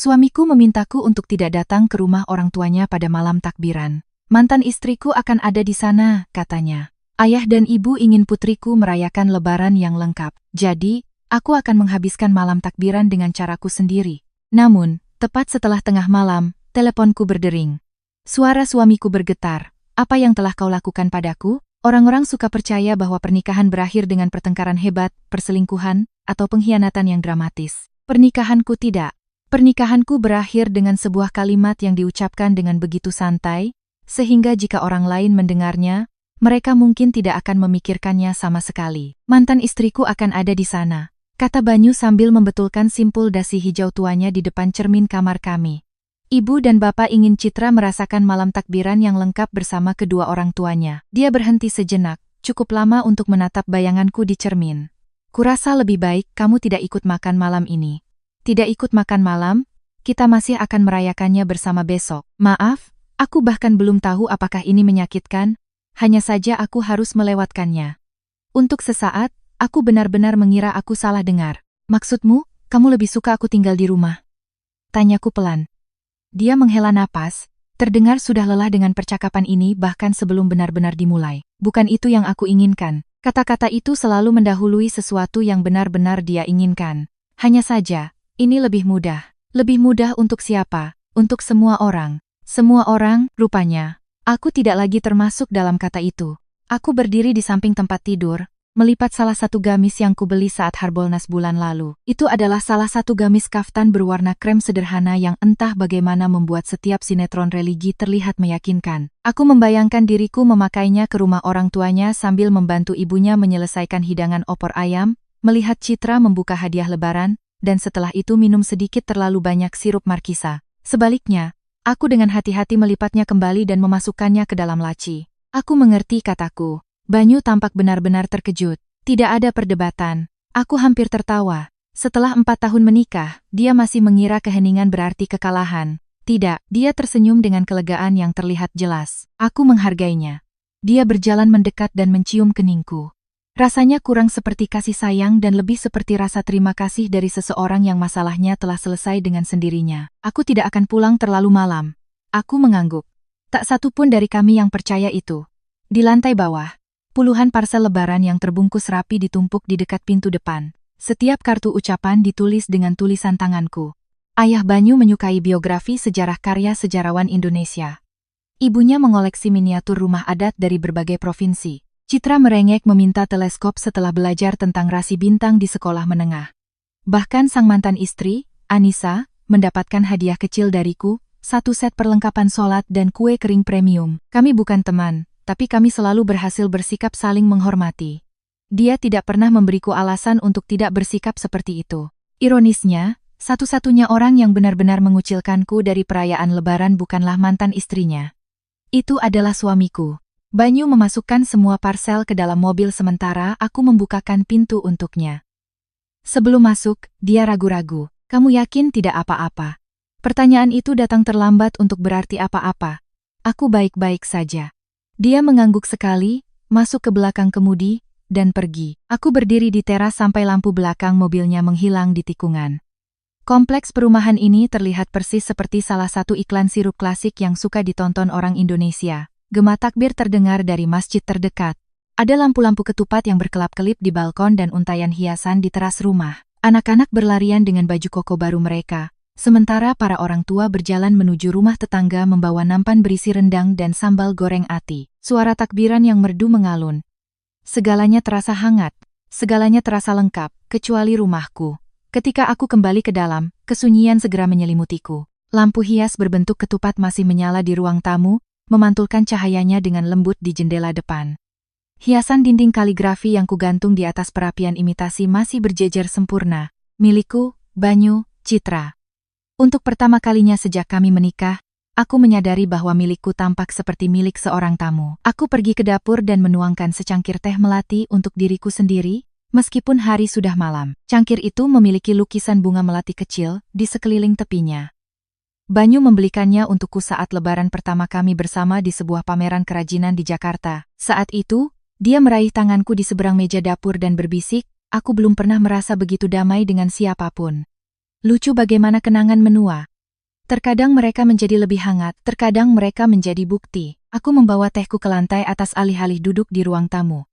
Suamiku memintaku untuk tidak datang ke rumah orang tuanya pada malam takbiran. Mantan istriku akan ada di sana, katanya. Ayah dan ibu ingin putriku merayakan lebaran yang lengkap. Jadi, aku akan menghabiskan malam takbiran dengan caraku sendiri. Namun, tepat setelah tengah malam, teleponku berdering. Suara suamiku bergetar. Apa yang telah kau lakukan padaku? Orang-orang suka percaya bahwa pernikahan berakhir dengan pertengkaran hebat, perselingkuhan, atau pengkhianatan yang dramatis. Pernikahanku tidak. Pernikahanku berakhir dengan sebuah kalimat yang diucapkan dengan begitu santai, sehingga jika orang lain mendengarnya, mereka mungkin tidak akan memikirkannya sama sekali. Mantan istriku akan ada di sana, kata Banyu sambil membetulkan simpul dasi hijau tuanya di depan cermin kamar kami. Ibu dan bapak ingin Citra merasakan malam takbiran yang lengkap bersama kedua orang tuanya. Dia berhenti sejenak, cukup lama untuk menatap bayanganku di cermin. Kurasa lebih baik kamu tidak ikut makan malam ini. Tidak ikut makan malam, kita masih akan merayakannya bersama besok. Maaf, aku bahkan belum tahu apakah ini menyakitkan, hanya saja aku harus melewatkannya. Untuk sesaat, aku benar-benar mengira aku salah dengar. Maksudmu, kamu lebih suka aku tinggal di rumah? Tanyaku pelan. Dia menghela napas, terdengar sudah lelah dengan percakapan ini bahkan sebelum benar-benar dimulai. Bukan itu yang aku inginkan. Kata-kata itu selalu mendahului sesuatu yang benar-benar dia inginkan. Hanya saja, ini lebih mudah. Lebih mudah untuk siapa? Untuk semua orang. Semua orang, rupanya. Aku tidak lagi termasuk dalam kata itu. Aku berdiri di samping tempat tidur, melipat salah satu gamis yang kubeli saat Harbolnas bulan lalu. Itu adalah salah satu gamis kaftan berwarna krem sederhana yang entah bagaimana membuat setiap sinetron religi terlihat meyakinkan. Aku membayangkan diriku memakainya ke rumah orang tuanya sambil membantu ibunya menyelesaikan hidangan opor ayam, melihat Citra membuka hadiah lebaran, dan setelah itu minum sedikit terlalu banyak sirup markisa. Sebaliknya, aku dengan hati-hati melipatnya kembali dan memasukkannya ke dalam laci. Aku mengerti, kataku. Banyu tampak benar-benar terkejut. Tidak ada perdebatan. Aku hampir tertawa. Setelah 4 tahun menikah, dia masih mengira keheningan berarti kekalahan. Tidak, dia tersenyum dengan kelegaan yang terlihat jelas. Aku menghargainya. Dia berjalan mendekat dan mencium keningku. Rasanya kurang seperti kasih sayang dan lebih seperti rasa terima kasih dari seseorang yang masalahnya telah selesai dengan sendirinya. Aku tidak akan pulang terlalu malam. Aku mengangguk. Tak satu pun dari kami yang percaya itu. Di lantai bawah, puluhan parsel lebaran yang terbungkus rapi ditumpuk di dekat pintu depan. Setiap kartu ucapan ditulis dengan tulisan tanganku. Ayah Banyu menyukai biografi sejarah karya sejarawan Indonesia. Ibunya mengoleksi miniatur rumah adat dari berbagai provinsi. Citra merengek meminta teleskop setelah belajar tentang rasi bintang di sekolah menengah. Bahkan sang mantan istri, Anissa, mendapatkan hadiah kecil dariku, 1 set perlengkapan sholat dan kue kering premium. Kami bukan teman, tapi kami selalu berhasil bersikap saling menghormati. Dia tidak pernah memberiku alasan untuk tidak bersikap seperti itu. Ironisnya, satu-satunya orang yang benar-benar mengucilkanku dari perayaan lebaran bukanlah mantan istrinya. Itu adalah suamiku. Banyu memasukkan semua parsel ke dalam mobil sementara aku membukakan pintu untuknya. Sebelum masuk, dia ragu-ragu. Kamu yakin tidak apa-apa? Pertanyaan itu datang terlambat untuk berarti apa-apa. Aku baik-baik saja. Dia mengangguk sekali, masuk ke belakang kemudi, dan pergi. Aku berdiri di teras sampai lampu belakang mobilnya menghilang di tikungan. Kompleks perumahan ini terlihat persis seperti salah satu iklan sirup klasik yang suka ditonton orang Indonesia. Gema takbir terdengar dari masjid terdekat. Ada lampu-lampu ketupat yang berkelap-kelip di balkon dan untayan hiasan di teras rumah. Anak-anak berlarian dengan baju koko baru mereka, sementara para orang tua berjalan menuju rumah tetangga membawa nampan berisi rendang dan sambal goreng ati. Suara takbiran yang merdu mengalun. Segalanya terasa hangat, segalanya terasa lengkap, kecuali rumahku. Ketika aku kembali ke dalam, kesunyian segera menyelimutiku. Lampu hias berbentuk ketupat masih menyala di ruang tamu, memantulkan cahayanya dengan lembut di jendela depan. Hiasan dinding kaligrafi yang kugantung di atas perapian imitasi masih berjejer sempurna. Milikku, Banyu, Citra. Untuk pertama kalinya sejak kami menikah, aku menyadari bahwa milikku tampak seperti milik seorang tamu. Aku pergi ke dapur dan menuangkan secangkir teh melati untuk diriku sendiri, meskipun hari sudah malam. Cangkir itu memiliki lukisan bunga melati kecil di sekeliling tepinya. Banyu membelikannya untukku saat lebaran pertama kami bersama di sebuah pameran kerajinan di Jakarta. Saat itu, dia meraih tanganku di seberang meja dapur dan berbisik, aku belum pernah merasa begitu damai dengan siapapun. Lucu bagaimana kenangan menua. Terkadang mereka menjadi lebih hangat, terkadang mereka menjadi bukti. Aku membawa tehku ke lantai atas alih-alih duduk di ruang tamu.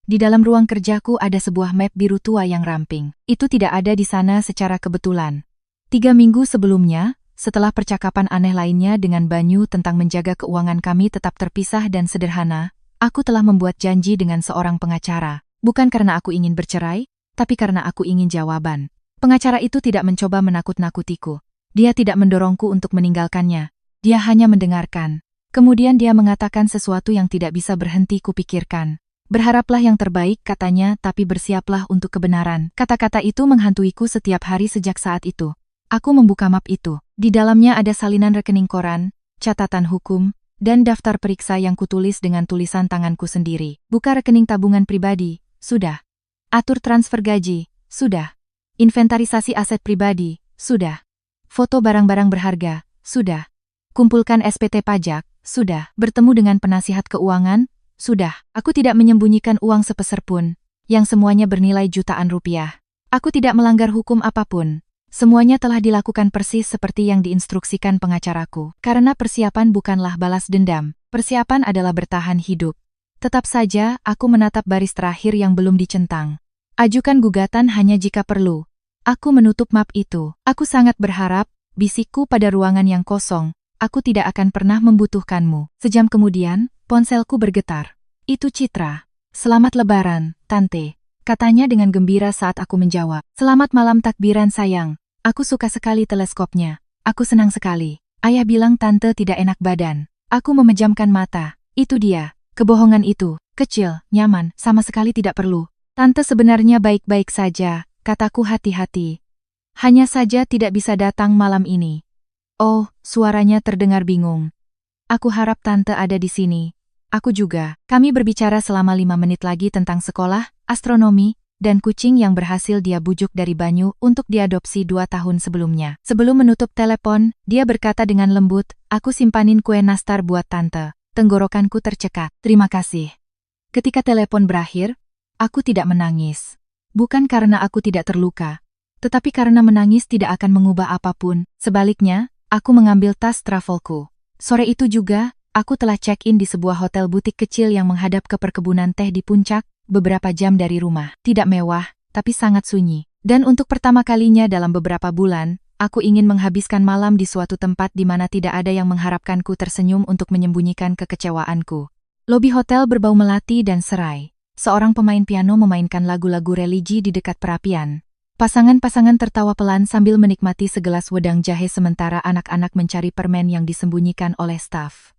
Di dalam ruang kerjaku ada sebuah map biru tua yang ramping. Itu tidak ada di sana secara kebetulan. 3 minggu sebelumnya, setelah percakapan aneh lainnya dengan Banyu tentang menjaga keuangan kami tetap terpisah dan sederhana, aku telah membuat janji dengan seorang pengacara. Bukan karena aku ingin bercerai, tapi karena aku ingin jawaban. Pengacara itu tidak mencoba menakut-nakutiku. Dia tidak mendorongku untuk meninggalkannya. Dia hanya mendengarkan. Kemudian dia mengatakan sesuatu yang tidak bisa berhenti kupikirkan. Berharaplah yang terbaik, katanya, tapi bersiaplah untuk kebenaran. Kata-kata itu menghantuiku setiap hari sejak saat itu. Aku membuka map itu. Di dalamnya ada salinan rekening koran, catatan hukum, dan daftar periksa yang kutulis dengan tulisan tanganku sendiri. Buka rekening tabungan pribadi, sudah. Atur transfer gaji, sudah. Inventarisasi aset pribadi, sudah. Foto barang-barang berharga, sudah. Kumpulkan SPT pajak, sudah. Bertemu dengan penasihat keuangan, sudah. Aku tidak menyembunyikan uang sepeser pun, yang semuanya bernilai jutaan rupiah. Aku tidak melanggar hukum apapun. Semuanya telah dilakukan persis seperti yang diinstruksikan pengacaraku. Karena persiapan bukanlah balas dendam, persiapan adalah bertahan hidup. Tetap saja, aku menatap baris terakhir yang belum dicentang. Ajukan gugatan hanya jika perlu. Aku menutup map itu. Aku sangat berharap, bisikku pada ruangan yang kosong, aku tidak akan pernah membutuhkanmu. Sejam kemudian, ponselku bergetar. Itu Citra. Selamat Lebaran, Tante. Katanya dengan gembira saat aku menjawab. Selamat malam takbiran sayang. Aku suka sekali teleskopnya. Aku senang sekali. Ayah bilang Tante tidak enak badan. Aku memejamkan mata. Itu dia. Kebohongan itu. Kecil, nyaman, sama sekali tidak perlu. Tante sebenarnya baik-baik saja, kataku hati-hati. Hanya saja tidak bisa datang malam ini. Oh, suaranya terdengar bingung. Aku harap Tante ada di sini. Aku juga. Kami berbicara selama 5 menit lagi tentang sekolah, astronomi, dan kucing yang berhasil dia bujuk dari Banyu untuk diadopsi 2 tahun sebelumnya. Sebelum menutup telepon, dia berkata dengan lembut, aku simpanin kue nastar buat Tante. Tenggorokanku tercekat. Terima kasih. Ketika telepon berakhir, aku tidak menangis. Bukan karena aku tidak terluka, tetapi karena menangis tidak akan mengubah apapun. Sebaliknya, aku mengambil tas travelku. Sore itu juga, aku telah check-in di sebuah hotel butik kecil yang menghadap ke perkebunan teh di puncak, beberapa jam dari rumah. Tidak mewah, tapi sangat sunyi. Dan untuk pertama kalinya dalam beberapa bulan, aku ingin menghabiskan malam di suatu tempat di mana tidak ada yang mengharapkanku tersenyum untuk menyembunyikan kekecewaanku. Lobi hotel berbau melati dan serai. Seorang pemain piano memainkan lagu-lagu religi di dekat perapian. Pasangan-pasangan tertawa pelan sambil menikmati segelas wedang jahe sementara anak-anak mencari permen yang disembunyikan oleh staf.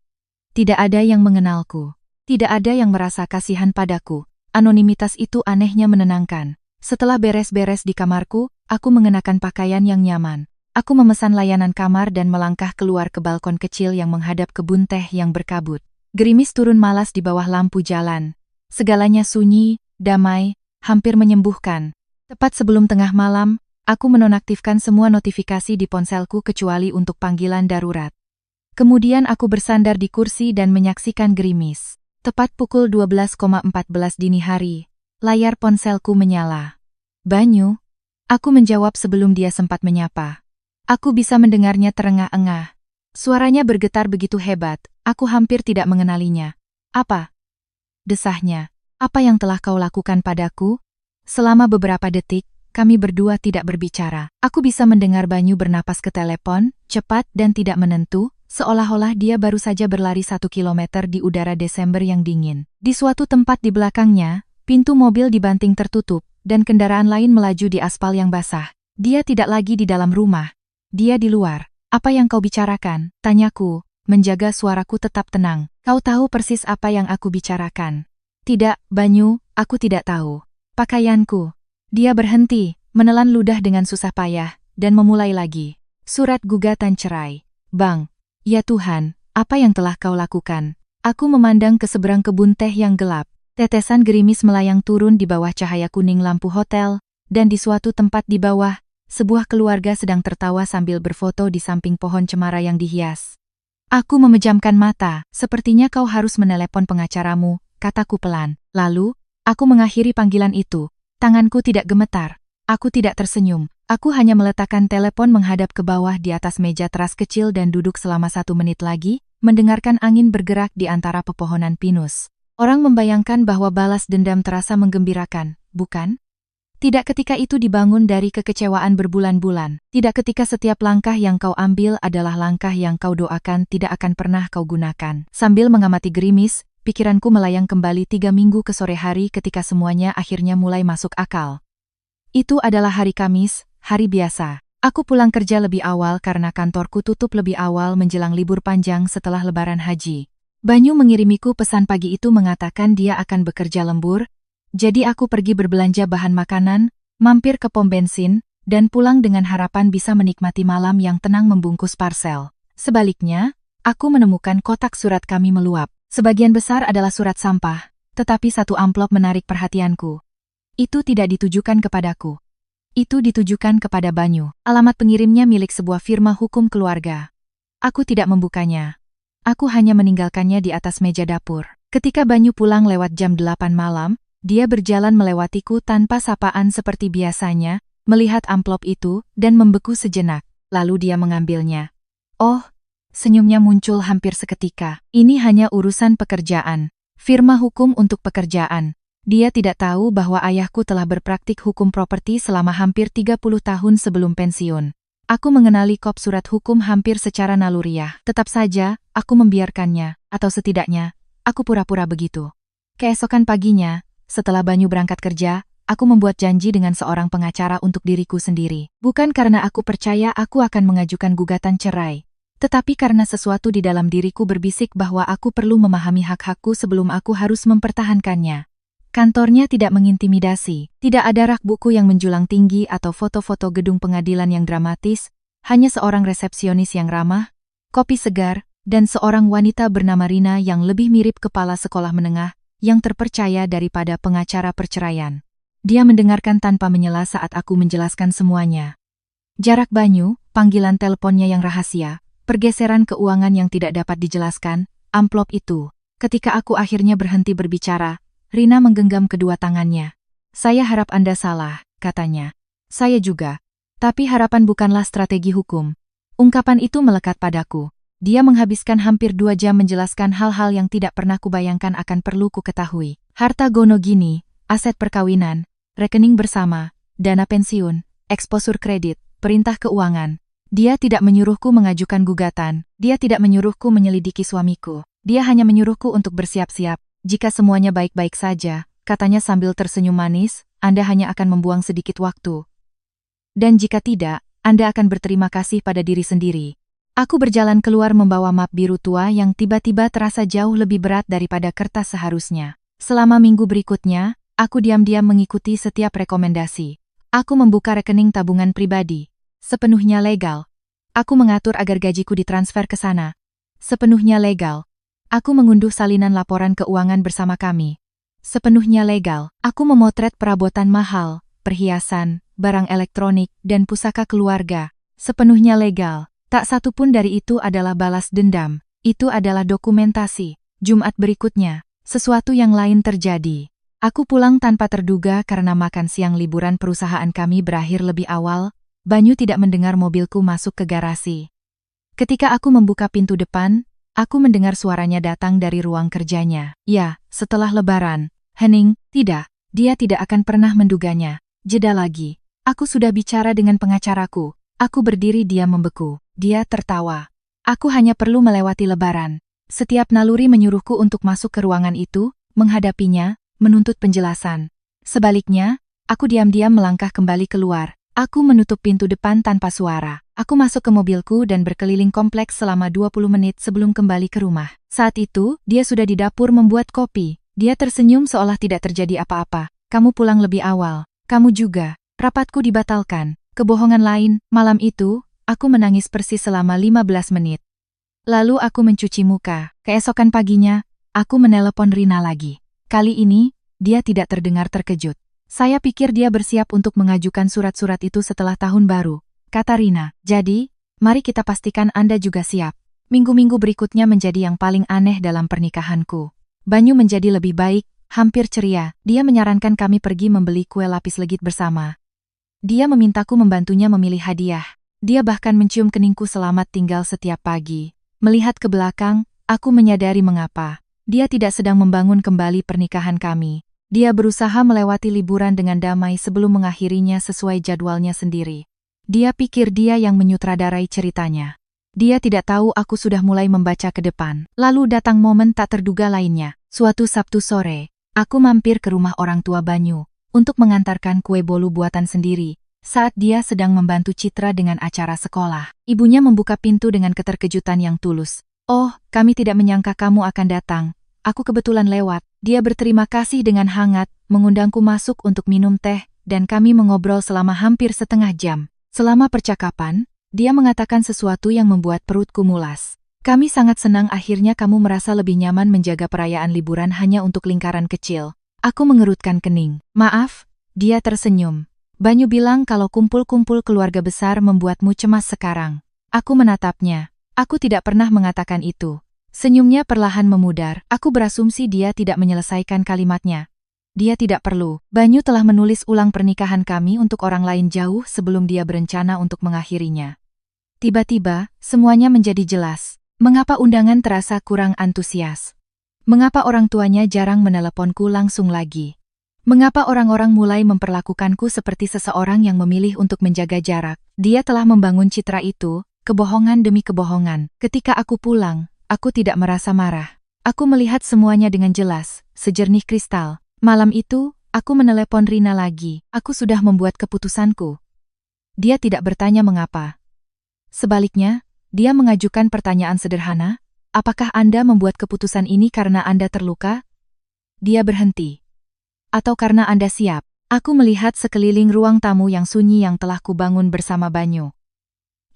Tidak ada yang mengenalku. Tidak ada yang merasa kasihan padaku. Anonimitas itu anehnya menenangkan. Setelah beres-beres di kamarku, aku mengenakan pakaian yang nyaman. Aku memesan layanan kamar dan melangkah keluar ke balkon kecil yang menghadap kebun teh yang berkabut. Gerimis turun malas di bawah lampu jalan. Segalanya sunyi, damai, hampir menyembuhkan. Tepat sebelum tengah malam, aku menonaktifkan semua notifikasi di ponselku kecuali untuk panggilan darurat. Kemudian aku bersandar di kursi dan menyaksikan gerimis. Tepat pukul 12,14 dini hari, layar ponselku menyala. Banyu? Aku menjawab sebelum dia sempat menyapa. Aku bisa mendengarnya terengah-engah. Suaranya bergetar begitu hebat, aku hampir tidak mengenalinya. Apa? Desahnya. Apa yang telah kau lakukan padaku? Selama beberapa detik, kami berdua tidak berbicara. Aku bisa mendengar Banyu bernapas ke telepon, cepat dan tidak menentu, seolah-olah dia baru saja berlari 1 kilometer di udara Desember yang dingin. Di suatu tempat di belakangnya, pintu mobil dibanting tertutup, dan kendaraan lain melaju di aspal yang basah. Dia tidak lagi di dalam rumah. Dia di luar. Apa yang kau bicarakan? Tanyaku, menjaga suaraku tetap tenang. Kau tahu persis apa yang aku bicarakan. Tidak, Banyu, aku tidak tahu. Pakaianku. Dia berhenti, menelan ludah dengan susah payah, dan memulai lagi. Surat gugatan cerai. Bang. Ya Tuhan, apa yang telah kau lakukan? Aku memandang ke seberang kebun teh yang gelap. Tetesan gerimis melayang turun di bawah cahaya kuning lampu hotel, dan di suatu tempat di bawah, sebuah keluarga sedang tertawa sambil berfoto di samping pohon cemara yang dihias. Aku memejamkan mata, sepertinya kau harus menelepon pengacaramu, kataku pelan. Lalu, aku mengakhiri panggilan itu. Tanganku tidak gemetar. Aku tidak tersenyum. Aku hanya meletakkan telepon menghadap ke bawah di atas meja teras kecil dan duduk selama 1 menit lagi, mendengarkan angin bergerak di antara pepohonan pinus. Orang membayangkan bahwa balas dendam terasa menggembirakan, bukan? Tidak ketika itu dibangun dari kekecewaan berbulan-bulan. Tidak ketika setiap langkah yang kau ambil adalah langkah yang kau doakan tidak akan pernah kau gunakan. Sambil mengamati gerimis, pikiranku melayang kembali 3 minggu ke sore hari ketika semuanya akhirnya mulai masuk akal. Itu adalah hari Kamis, hari biasa. Aku pulang kerja lebih awal karena kantorku tutup lebih awal menjelang libur panjang setelah Lebaran Haji. Banyu mengirimiku pesan pagi itu mengatakan dia akan bekerja lembur, jadi aku pergi berbelanja bahan makanan, mampir ke pom bensin, dan pulang dengan harapan bisa menikmati malam yang tenang membungkus parcel. Sebaliknya, aku menemukan kotak surat kami meluap. Sebagian besar adalah surat sampah, tetapi satu amplop menarik perhatianku. Itu tidak ditujukan kepadaku. Itu ditujukan kepada Banyu. Alamat pengirimnya milik sebuah firma hukum keluarga. Aku tidak membukanya. Aku hanya meninggalkannya di atas meja dapur. Ketika Banyu pulang lewat jam 8 malam, dia berjalan melewatiku tanpa sapaan seperti biasanya, melihat amplop itu, dan membeku sejenak. Lalu dia mengambilnya. Oh, senyumnya muncul hampir seketika. Ini hanya urusan pekerjaan. Firma hukum untuk pekerjaan. Dia tidak tahu bahwa ayahku telah berpraktik hukum properti selama hampir 30 tahun sebelum pensiun. Aku mengenali kop surat hukum hampir secara naluriah. Tetap saja, aku membiarkannya, atau setidaknya, aku pura-pura begitu. Keesokan paginya, setelah Banyu berangkat kerja, aku membuat janji dengan seorang pengacara untuk diriku sendiri. Bukan karena aku percaya aku akan mengajukan gugatan cerai, tetapi karena sesuatu di dalam diriku berbisik bahwa aku perlu memahami hak-hakku sebelum aku harus mempertahankannya. Kantornya tidak mengintimidasi, tidak ada rak buku yang menjulang tinggi atau foto-foto gedung pengadilan yang dramatis, hanya seorang resepsionis yang ramah, kopi segar, dan seorang wanita bernama Rina yang lebih mirip kepala sekolah menengah, yang terpercaya daripada pengacara perceraian. Dia mendengarkan tanpa menyela saat aku menjelaskan semuanya. Jarak Banyu, panggilan teleponnya yang rahasia, pergeseran keuangan yang tidak dapat dijelaskan, amplop itu. Ketika aku akhirnya berhenti berbicara, Rina menggenggam kedua tangannya. Saya harap Anda salah, katanya. Saya juga. Tapi harapan bukanlah strategi hukum. Ungkapan itu melekat padaku. Dia menghabiskan hampir 2 jam menjelaskan hal-hal yang tidak pernah kubayangkan akan perlu ku ketahui. Harta gono gini, aset perkawinan, rekening bersama, dana pensiun, eksposur kredit, perintah keuangan. Dia tidak menyuruhku mengajukan gugatan, dia tidak menyuruhku menyelidiki suamiku. Dia hanya menyuruhku untuk bersiap-siap. Jika semuanya baik-baik saja, katanya sambil tersenyum manis, Anda hanya akan membuang sedikit waktu. Dan jika tidak, Anda akan berterima kasih pada diri sendiri. Aku berjalan keluar membawa map biru tua yang tiba-tiba terasa jauh lebih berat daripada kertas seharusnya. Selama minggu berikutnya, aku diam-diam mengikuti setiap rekomendasi. Aku membuka rekening tabungan pribadi. Sepenuhnya legal. Aku mengatur agar gajiku ditransfer ke sana. Sepenuhnya legal. Aku mengunduh salinan laporan keuangan bersama kami. Sepenuhnya legal. Aku memotret perabotan mahal, perhiasan, barang elektronik, dan pusaka keluarga. Sepenuhnya legal. Tak satu pun dari itu adalah balas dendam. Itu adalah dokumentasi. Jumat berikutnya, sesuatu yang lain terjadi. Aku pulang tanpa terduga karena makan siang liburan perusahaan kami berakhir lebih awal. Banyu tidak mendengar mobilku masuk ke garasi. Ketika aku membuka pintu depan, aku mendengar suaranya datang dari ruang kerjanya. Ya, setelah Lebaran. Hening, tidak. Dia tidak akan pernah menduganya. Jeda lagi. Aku sudah bicara dengan pengacaraku. Aku berdiri diam membeku. Dia tertawa. Aku hanya perlu melewati Lebaran. Setiap naluri menyuruhku untuk masuk ke ruangan itu, menghadapinya, menuntut penjelasan. Sebaliknya, aku diam-diam melangkah kembali keluar. Aku menutup pintu depan tanpa suara. Aku masuk ke mobilku dan berkeliling kompleks selama 20 menit sebelum kembali ke rumah. Saat itu, dia sudah di dapur membuat kopi. Dia tersenyum seolah tidak terjadi apa-apa. Kamu pulang lebih awal. Kamu juga. Rapatku dibatalkan. Kebohongan lain, malam itu, aku menangis persis selama 15 menit. Lalu aku mencuci muka. Keesokan paginya, aku menelepon Rina lagi. Kali ini, dia tidak terdengar terkejut. Saya pikir dia bersiap untuk mengajukan surat-surat itu setelah tahun baru, kata Rina. Jadi, mari kita pastikan Anda juga siap. Minggu-minggu berikutnya menjadi yang paling aneh dalam pernikahanku. Banyu menjadi lebih baik, hampir ceria. Dia menyarankan kami pergi membeli kue lapis legit bersama. Dia memintaku membantunya memilih hadiah. Dia bahkan mencium keningku selamat tinggal setiap pagi. Melihat ke belakang, aku menyadari mengapa. Dia tidak sedang membangun kembali pernikahan kami. Dia berusaha melewati liburan dengan damai sebelum mengakhirinya sesuai jadwalnya sendiri. Dia pikir dia yang menyutradarai ceritanya. Dia tidak tahu aku sudah mulai membaca ke depan. Lalu datang momen tak terduga lainnya. Suatu Sabtu sore, aku mampir ke rumah orang tua Banyu untuk mengantarkan kue bolu buatan sendiri. Saat dia sedang membantu Citra dengan acara sekolah, ibunya membuka pintu dengan keterkejutan yang tulus. "Oh, kami tidak menyangka kamu akan datang. Aku kebetulan lewat." Dia berterima kasih dengan hangat, mengundangku masuk untuk minum teh, dan kami mengobrol selama hampir setengah jam. Selama percakapan, dia mengatakan sesuatu yang membuat perutku mulas. "Kami sangat senang akhirnya kamu merasa lebih nyaman menjaga perayaan liburan hanya untuk lingkaran kecil." Aku mengerutkan kening. "Maaf," dia tersenyum. "Banyu bilang kalau kumpul-kumpul keluarga besar membuatmu cemas sekarang." Aku menatapnya. Aku tidak pernah mengatakan itu. Senyumnya perlahan memudar. Aku berasumsi dia tidak menyelesaikan kalimatnya. Dia tidak perlu. Banyu telah menulis ulang pernikahan kami untuk orang lain jauh sebelum dia berencana untuk mengakhirinya. Tiba-tiba, semuanya menjadi jelas. Mengapa undangan terasa kurang antusias? Mengapa orang tuanya jarang meneleponku langsung lagi? Mengapa orang-orang mulai memperlakukanku seperti seseorang yang memilih untuk menjaga jarak? Dia telah membangun citra itu, kebohongan demi kebohongan. Ketika aku pulang, aku tidak merasa marah. Aku melihat semuanya dengan jelas, sejernih kristal. Malam itu, aku menelepon Rina lagi. Aku sudah membuat keputusanku. Dia tidak bertanya mengapa. Sebaliknya, dia mengajukan pertanyaan sederhana. "Apakah Anda membuat keputusan ini karena Anda terluka?" Dia berhenti. "Atau karena Anda siap?" Aku melihat sekeliling ruang tamu yang sunyi yang telah kubangun bersama Banyu.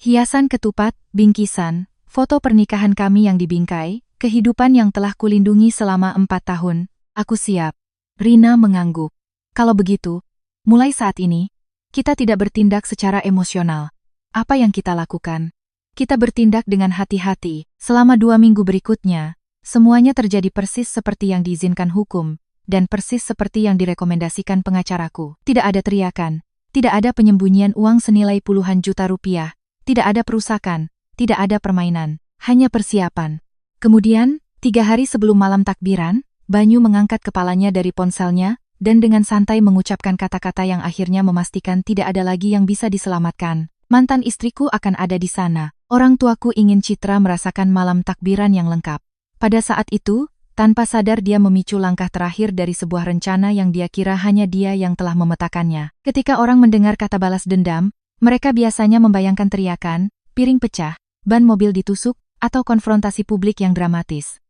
Hiasan ketupat, bingkisan, foto pernikahan kami yang dibingkai, kehidupan yang telah kulindungi selama 4 tahun. Aku siap. Rina mengangguk. "Kalau begitu, mulai saat ini, kita tidak bertindak secara emosional. Apa yang kita lakukan? Kita bertindak dengan hati-hati. Selama 2 minggu berikutnya, semuanya terjadi persis seperti yang diizinkan hukum, dan persis seperti yang direkomendasikan pengacaraku. Tidak ada teriakan, tidak ada penyembunyian uang senilai puluhan juta rupiah, tidak ada perusakan, tidak ada permainan, hanya persiapan." Kemudian, 3 hari sebelum malam takbiran, Banyu mengangkat kepalanya dari ponselnya, dan dengan santai mengucapkan kata-kata yang akhirnya memastikan tidak ada lagi yang bisa diselamatkan. "Mantan istriku akan ada di sana." Orang tuaku ingin Citra merasakan malam takbiran yang lengkap. Pada saat itu, tanpa sadar dia memicu langkah terakhir dari sebuah rencana yang dia kira hanya dia yang telah memetakannya. Ketika orang mendengar kata balas dendam, mereka biasanya membayangkan teriakan, piring pecah, ban mobil ditusuk, atau konfrontasi publik yang dramatis.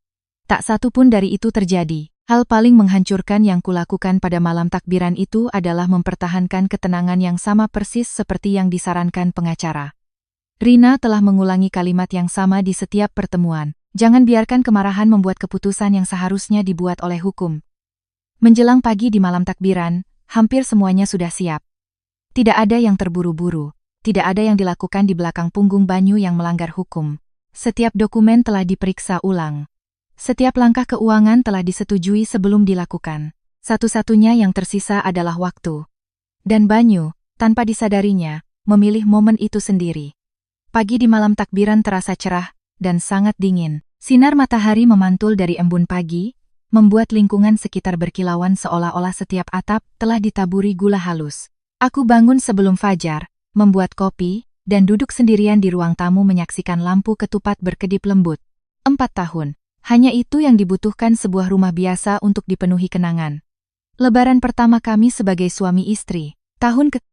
Tak satu pun dari itu terjadi. Hal paling menghancurkan yang kulakukan pada malam takbiran itu adalah mempertahankan ketenangan yang sama persis seperti yang disarankan pengacara. Rina telah mengulangi kalimat yang sama di setiap pertemuan. Jangan biarkan kemarahan membuat keputusan yang seharusnya dibuat oleh hukum. Menjelang pagi di malam takbiran, hampir semuanya sudah siap. Tidak ada yang terburu-buru. Tidak ada yang dilakukan di belakang punggung Banyu yang melanggar hukum. Setiap dokumen telah diperiksa ulang. Setiap langkah keuangan telah disetujui sebelum dilakukan. Satu-satunya yang tersisa adalah waktu. Dan Banyu, tanpa disadarinya, memilih momen itu sendiri. Pagi di malam takbiran terasa cerah dan sangat dingin. Sinar matahari memantul dari embun pagi, membuat lingkungan sekitar berkilauan seolah-olah setiap atap telah ditaburi gula halus. Aku bangun sebelum fajar, membuat kopi, dan duduk sendirian di ruang tamu menyaksikan lampu ketupat berkedip lembut. 4 tahun. Hanya itu yang dibutuhkan sebuah rumah biasa untuk dipenuhi kenangan. Lebaran pertama kami sebagai suami istri.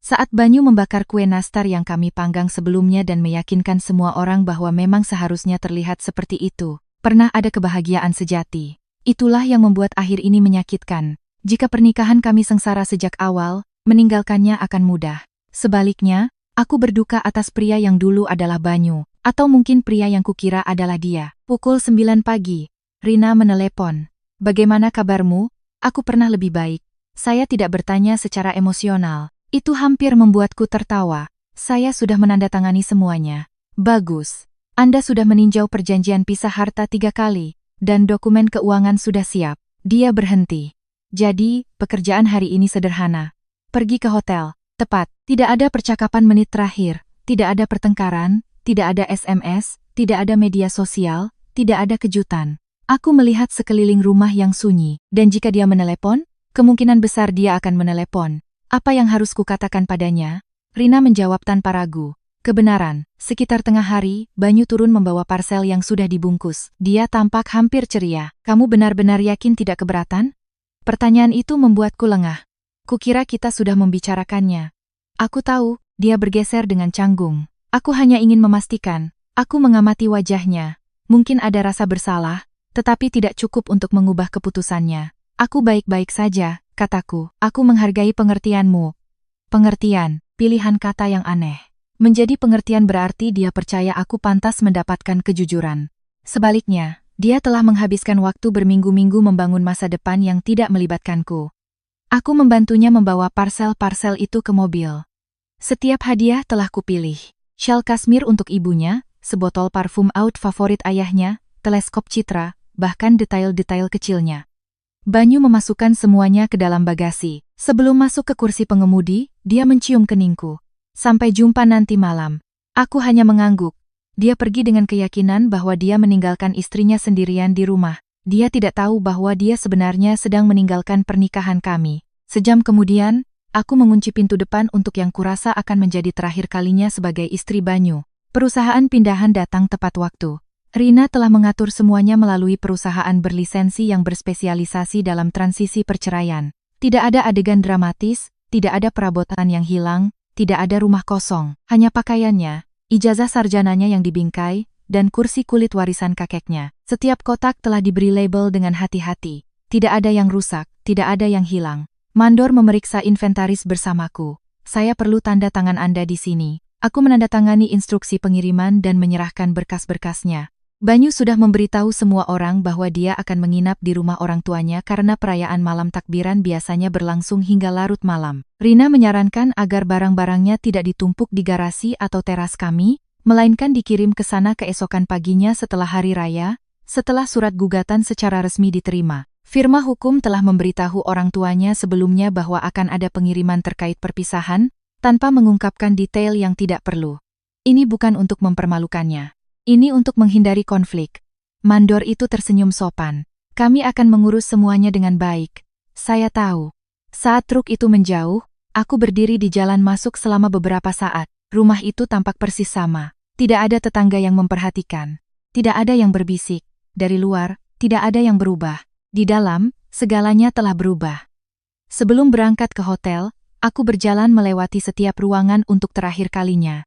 Saat Banyu membakar kue nastar yang kami panggang sebelumnya dan meyakinkan semua orang bahwa memang seharusnya terlihat seperti itu. Pernah ada kebahagiaan sejati. Itulah yang membuat akhir ini menyakitkan. Jika pernikahan kami sengsara sejak awal, meninggalkannya akan mudah. Sebaliknya, aku berduka atas pria yang dulu adalah Banyu, atau mungkin pria yang kukira adalah dia. Pukul 9 pagi, Rina menelepon. "Bagaimana kabarmu? Aku pernah lebih baik." Saya tidak bertanya secara emosional. Itu hampir membuatku tertawa. "Saya sudah menandatangani semuanya." "Bagus. Anda sudah meninjau perjanjian pisah harta 3 kali, dan dokumen keuangan sudah siap." Dia berhenti. "Jadi, pekerjaan hari ini sederhana. Pergi ke hotel, Tepat, tidak ada percakapan menit terakhir, tidak ada pertengkaran, tidak ada SMS, tidak ada media sosial, tidak ada kejutan. Aku melihat sekeliling rumah yang sunyi, dan jika dia menelepon, kemungkinan besar dia akan menelepon. Apa yang harus kukatakan padanya? Rina menjawab tanpa ragu. Kebenaran, sekitar tengah hari, Banyu turun membawa parsel yang sudah dibungkus. Dia tampak hampir ceria. Kamu benar-benar yakin tidak keberatan? Pertanyaan itu membuatku lengah. Kukira kita sudah membicarakannya. Aku tahu, dia bergeser dengan canggung. Aku hanya ingin memastikan. Aku mengamati wajahnya. Mungkin ada rasa bersalah, tetapi tidak cukup untuk mengubah keputusannya. Aku baik-baik saja, kataku. Aku menghargai pengertianmu. Pengertian, pilihan kata yang aneh. Menjadi pengertian berarti dia percaya aku pantas mendapatkan kejujuran. Sebaliknya, dia telah menghabiskan waktu berminggu-minggu membangun masa depan yang tidak melibatkanku. Aku membantunya membawa parsel-parsel itu ke mobil. Setiap hadiah telah kupilih. Shawl kasmir untuk ibunya, sebotol parfum oud favorit ayahnya, teleskop citra, bahkan detail-detail kecilnya. Banyu memasukkan semuanya ke dalam bagasi. Sebelum masuk ke kursi pengemudi, dia mencium keningku. Sampai jumpa nanti malam. Aku hanya mengangguk. Dia pergi dengan keyakinan bahwa dia meninggalkan istrinya sendirian di rumah. Dia tidak tahu bahwa dia sebenarnya sedang meninggalkan pernikahan kami. Sejam kemudian, aku mengunci pintu depan untuk yang kurasa akan menjadi terakhir kalinya sebagai istri Banyu. Perusahaan pindahan datang tepat waktu. Rina telah mengatur semuanya melalui perusahaan berlisensi yang berspesialisasi dalam transisi perceraian. Tidak ada adegan dramatis, tidak ada perabotan yang hilang, tidak ada rumah kosong, hanya pakaiannya, ijazah sarjananya yang dibingkai, dan kursi kulit warisan kakeknya. Setiap kotak telah diberi label dengan hati-hati. Tidak ada yang rusak, tidak ada yang hilang. Mandor memeriksa inventaris bersamaku. Saya perlu tanda tangan Anda di sini. Aku menandatangani instruksi pengiriman dan menyerahkan berkas-berkasnya. Banyu sudah memberitahu semua orang bahwa dia akan menginap di rumah orang tuanya karena perayaan malam takbiran biasanya berlangsung hingga larut malam. Rina menyarankan agar barang-barangnya tidak ditumpuk di garasi atau teras kami, melainkan dikirim ke sana keesokan paginya setelah hari raya, setelah surat gugatan secara resmi diterima. Firma hukum telah memberitahu orang tuanya sebelumnya bahwa akan ada pengiriman terkait perpisahan, tanpa mengungkapkan detail yang tidak perlu. Ini bukan untuk mempermalukannya. Ini untuk menghindari konflik. Mandor itu tersenyum sopan. Kami akan mengurus semuanya dengan baik. Saya tahu. Saat truk itu menjauh, aku berdiri di jalan masuk selama beberapa saat. Rumah itu tampak persis sama. Tidak ada tetangga yang memperhatikan. Tidak ada yang berbisik. Dari luar, tidak ada yang berubah. Di dalam, segalanya telah berubah. Sebelum berangkat ke hotel, aku berjalan melewati setiap ruangan untuk terakhir kalinya.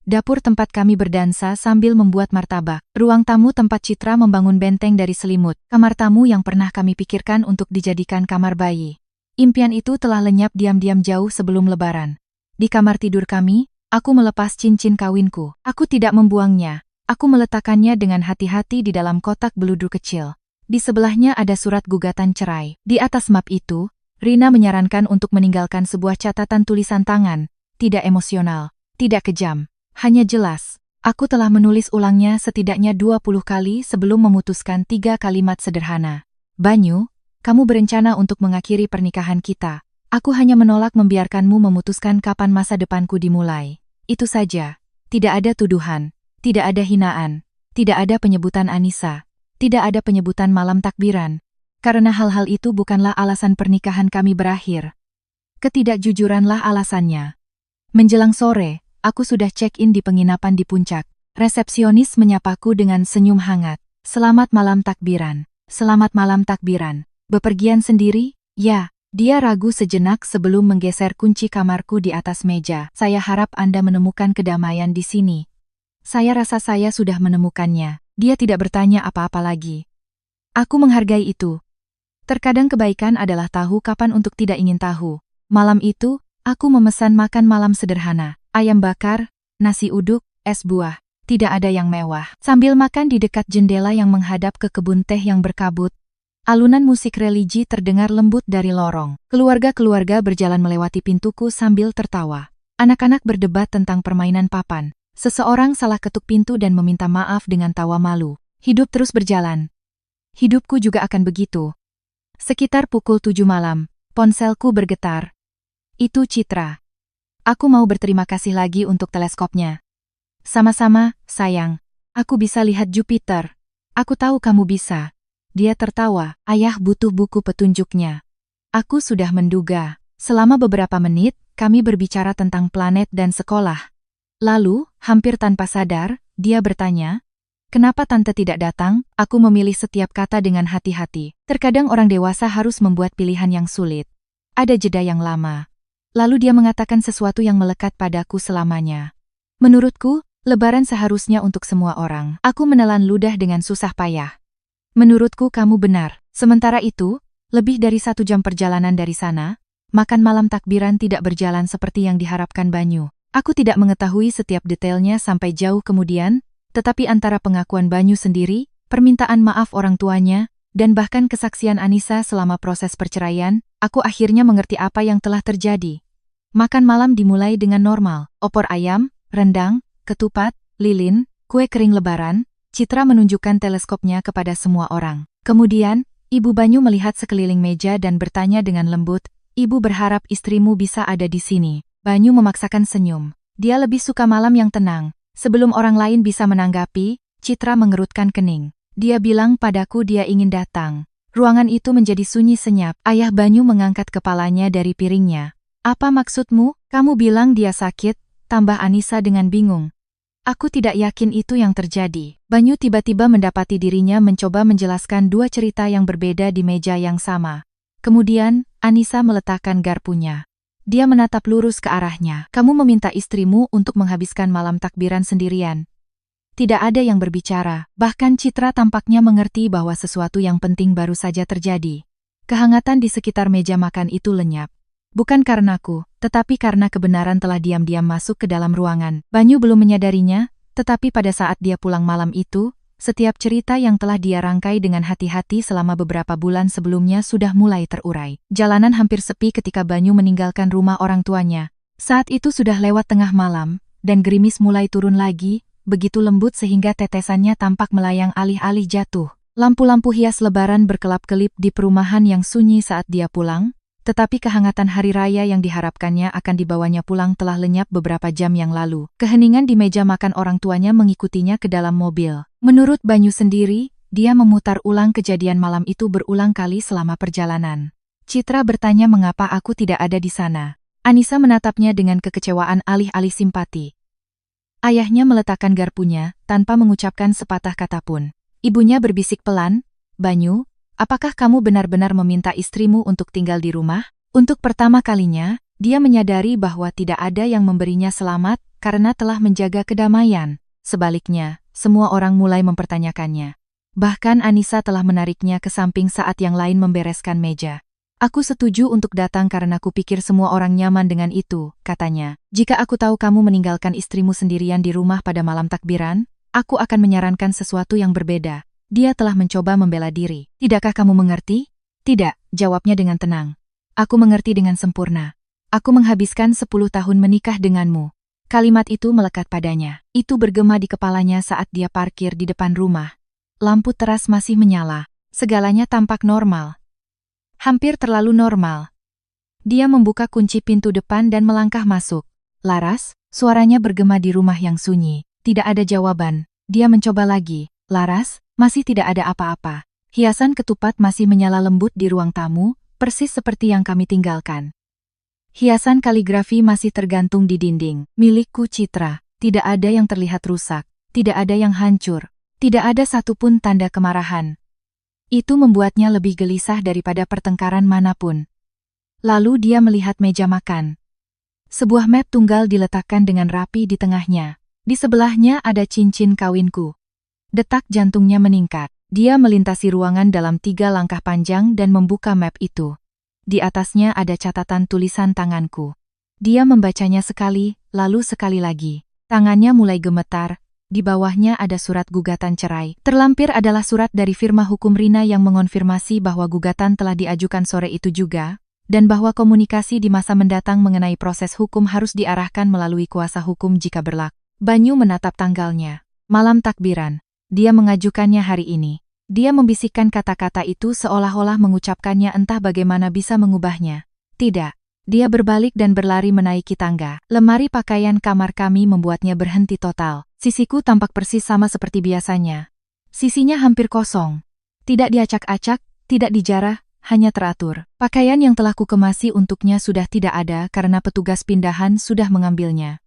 Dapur tempat kami berdansa sambil membuat martabak. Ruang tamu tempat Citra membangun benteng dari selimut. Kamar tamu yang pernah kami pikirkan untuk dijadikan kamar bayi. Impian itu telah lenyap diam-diam jauh sebelum lebaran. Di kamar tidur kami, aku melepas cincin kawinku. Aku tidak membuangnya. Aku meletakkannya dengan hati-hati di dalam kotak beludur kecil. Di sebelahnya ada surat gugatan cerai. Di atas map itu, Rina menyarankan untuk meninggalkan sebuah catatan tulisan tangan. Tidak emosional, tidak kejam. Hanya jelas, aku telah menulis ulangnya setidaknya 20 kali sebelum memutuskan 3 kalimat sederhana. Banyu, kamu berencana untuk mengakhiri pernikahan kita. Aku hanya menolak membiarkanmu memutuskan kapan masa depanku dimulai. Itu saja. Tidak ada tuduhan, tidak ada hinaan, tidak ada penyebutan Anissa, tidak ada penyebutan malam takbiran. Karena hal-hal itu bukanlah alasan pernikahan kami berakhir. Ketidakjujuranlah alasannya. Menjelang sore, aku sudah check-in di penginapan di puncak. Resepsionis menyapaku dengan senyum hangat. Selamat malam takbiran. Selamat malam takbiran. Bepergian sendiri? Ya. Dia ragu sejenak sebelum menggeser kunci kamarku di atas meja. Saya harap Anda menemukan kedamaian di sini. Saya rasa saya sudah menemukannya. Dia tidak bertanya apa-apa lagi. Aku menghargai itu. Terkadang kebaikan adalah tahu kapan untuk tidak ingin tahu. Malam itu, aku memesan makan malam sederhana. Ayam bakar, nasi uduk, es buah. Tidak ada yang mewah. Sambil makan di dekat jendela yang menghadap ke kebun teh yang berkabut, alunan musik religi terdengar lembut dari lorong. Keluarga-keluarga berjalan melewati pintuku sambil tertawa. Anak-anak berdebat tentang permainan papan. Seseorang salah ketuk pintu dan meminta maaf dengan tawa malu. Hidup terus berjalan. Hidupku juga akan begitu. Sekitar pukul 7 malam, ponselku bergetar. Itu Citra. Aku mau berterima kasih lagi untuk teleskopnya. Sama-sama, sayang. Aku bisa lihat Jupiter. Aku tahu kamu bisa. Dia tertawa. Ayah butuh buku petunjuknya. Aku sudah menduga. Selama beberapa menit, kami berbicara tentang planet dan sekolah. Lalu, hampir tanpa sadar, dia bertanya, "Kenapa Tante tidak datang?" Aku memilih setiap kata dengan hati-hati. Terkadang orang dewasa harus membuat pilihan yang sulit. Ada jeda yang lama. Lalu dia mengatakan sesuatu yang melekat padaku selamanya. "Menurutku, Lebaran seharusnya untuk semua orang." Aku menelan ludah dengan susah payah. "Menurutku kamu benar." Sementara itu, lebih dari 1 jam perjalanan dari sana, makan malam takbiran tidak berjalan seperti yang diharapkan Banyu. Aku tidak mengetahui setiap detailnya sampai jauh kemudian, tetapi antara pengakuan Banyu sendiri, permintaan maaf orang tuanya, dan bahkan kesaksian Anissa selama proses perceraian, aku akhirnya mengerti apa yang telah terjadi. Makan malam dimulai dengan normal, opor ayam, rendang, ketupat, lilin, kue kering lebaran. Citra menunjukkan teleskopnya kepada semua orang. Kemudian, Ibu Banyu melihat sekeliling meja dan bertanya dengan lembut, "Ibu berharap istrimu bisa ada di sini." Banyu memaksakan senyum. Dia lebih suka malam yang tenang. Sebelum orang lain bisa menanggapi, Citra mengerutkan kening. Dia bilang padaku dia ingin datang. Ruangan itu menjadi sunyi senyap. Ayah Banyu mengangkat kepalanya dari piringnya. "Apa maksudmu? Kamu bilang dia sakit?" tambah Anissa dengan bingung. "Aku tidak yakin itu yang terjadi." Banyu tiba-tiba mendapati dirinya mencoba menjelaskan 2 cerita yang berbeda di meja yang sama. Kemudian, Anissa meletakkan garpunya. Dia menatap lurus ke arahnya. "Kamu meminta istrimu untuk menghabiskan malam takbiran sendirian." Tidak ada yang berbicara, bahkan Citra tampaknya mengerti bahwa sesuatu yang penting baru saja terjadi. Kehangatan di sekitar meja makan itu lenyap. Bukan karenaku, tetapi karena kebenaran telah diam-diam masuk ke dalam ruangan. Banyu belum menyadarinya, tetapi pada saat dia pulang malam itu, setiap cerita yang telah dia rangkai dengan hati-hati selama beberapa bulan sebelumnya sudah mulai terurai. Jalanan hampir sepi ketika Banyu meninggalkan rumah orang tuanya. Saat itu sudah lewat tengah malam, dan gerimis mulai turun lagi, begitu lembut sehingga tetesannya tampak melayang alih-alih jatuh. Lampu-lampu hias lebaran berkelap-kelip di perumahan yang sunyi saat dia pulang, tetapi kehangatan hari raya yang diharapkannya akan dibawanya pulang telah lenyap beberapa jam yang lalu. Keheningan di meja makan orang tuanya mengikutinya ke dalam mobil. Menurut Banyu sendiri, dia memutar ulang kejadian malam itu berulang kali selama perjalanan. Citra bertanya mengapa aku tidak ada di sana. Anissa menatapnya dengan kekecewaan alih-alih simpati. Ayahnya meletakkan garpunya, tanpa mengucapkan sepatah kata pun. Ibunya berbisik pelan, "Banyu, apakah kamu benar-benar meminta istrimu untuk tinggal di rumah?" Untuk pertama kalinya, dia menyadari bahwa tidak ada yang memberinya selamat, karena telah menjaga kedamaian. Sebaliknya, semua orang mulai mempertanyakannya. Bahkan Anissa telah menariknya ke samping saat yang lain membereskan meja. "Aku setuju untuk datang karena kupikir semua orang nyaman dengan itu," katanya. "Jika aku tahu kamu meninggalkan istrimu sendirian di rumah pada malam takbiran, aku akan menyarankan sesuatu yang berbeda." Dia telah mencoba membela diri. "Tidakkah kamu mengerti?" "Tidak," jawabnya dengan tenang. "Aku mengerti dengan sempurna. Aku menghabiskan 10 tahun menikah denganmu." Kalimat itu melekat padanya. Itu bergema di kepalanya saat dia parkir di depan rumah. Lampu teras masih menyala. Segalanya tampak normal. Hampir terlalu normal. Dia membuka kunci pintu depan dan melangkah masuk. "Laras?" Suaranya bergema di rumah yang sunyi. Tidak ada jawaban. Dia mencoba lagi. "Laras?" Masih tidak ada apa-apa. Hiasan ketupat masih menyala lembut di ruang tamu, persis seperti yang kami tinggalkan. Hiasan kaligrafi masih tergantung di dinding. "Milikku Citra." Tidak ada yang terlihat rusak. Tidak ada yang hancur. Tidak ada satupun tanda kemarahan. Itu membuatnya lebih gelisah daripada pertengkaran manapun. Lalu dia melihat meja makan. Sebuah map tunggal diletakkan dengan rapi di tengahnya. Di sebelahnya ada cincin kawinku. Detak jantungnya meningkat. Dia melintasi ruangan dalam 3 langkah panjang dan membuka map itu. Di atasnya ada catatan tulisan tanganku. Dia membacanya sekali, lalu sekali lagi. Tangannya mulai gemetar. Di bawahnya ada surat gugatan cerai. Terlampir adalah surat dari firma hukum Rina yang mengonfirmasi bahwa gugatan telah diajukan sore itu juga, dan bahwa komunikasi di masa mendatang mengenai proses hukum harus diarahkan melalui kuasa hukum jika berlaku. Banyu menatap tanggalnya. Malam takbiran. Dia mengajukannya hari ini. Dia membisikkan kata-kata itu seolah-olah mengucapkannya entah bagaimana bisa mengubahnya. Tidak. Dia berbalik dan berlari menaiki tangga. Lemari pakaian kamar kami membuatnya berhenti total. Sisiku tampak persis sama seperti biasanya. Sisinya hampir kosong. Tidak diacak-acak, tidak dijarah, hanya teratur. Pakaian yang telah kukemasi untuknya sudah tidak ada karena petugas pindahan sudah mengambilnya.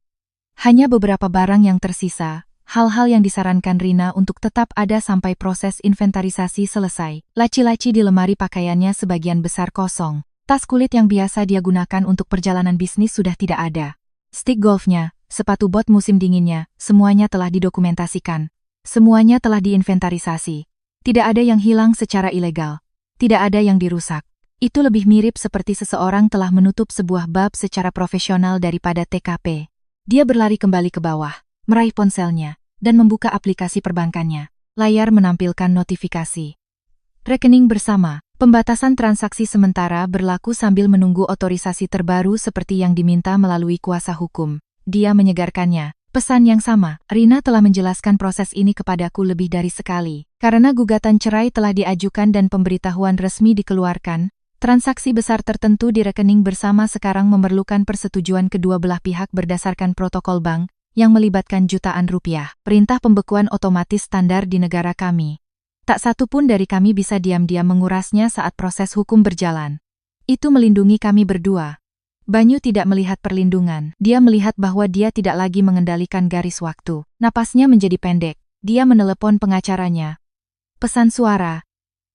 Hanya beberapa barang yang tersisa, hal-hal yang disarankan Rina untuk tetap ada sampai proses inventarisasi selesai. Laci-laci di lemari pakaiannya sebagian besar kosong. Tas kulit yang biasa dia gunakan untuk perjalanan bisnis sudah tidak ada. Stick golfnya, sepatu bot musim dinginnya, semuanya telah didokumentasikan. Semuanya telah diinventarisasi. Tidak ada yang hilang secara ilegal. Tidak ada yang dirusak. Itu lebih mirip seperti seseorang telah menutup sebuah bab secara profesional daripada TKP. Dia berlari kembali ke bawah, meraih ponselnya, dan membuka aplikasi perbankannya. Layar menampilkan notifikasi. Rekening bersama. Pembatasan transaksi sementara berlaku sambil menunggu otorisasi terbaru seperti yang diminta melalui kuasa hukum. Dia menyegarkannya. Pesan yang sama, Rina telah menjelaskan proses ini kepadaku lebih dari sekali. Karena gugatan cerai telah diajukan dan pemberitahuan resmi dikeluarkan, transaksi besar tertentu di rekening bersama sekarang memerlukan persetujuan kedua belah pihak berdasarkan protokol bank yang melibatkan jutaan rupiah. Perintah pembekuan otomatis standar di negara kami. Tak satu pun dari kami bisa diam-diam mengurasnya saat proses hukum berjalan. Itu melindungi kami berdua. Banyu tidak melihat perlindungan. Dia melihat bahwa dia tidak lagi mengendalikan garis waktu. Napasnya menjadi pendek. Dia menelepon pengacaranya. Pesan suara.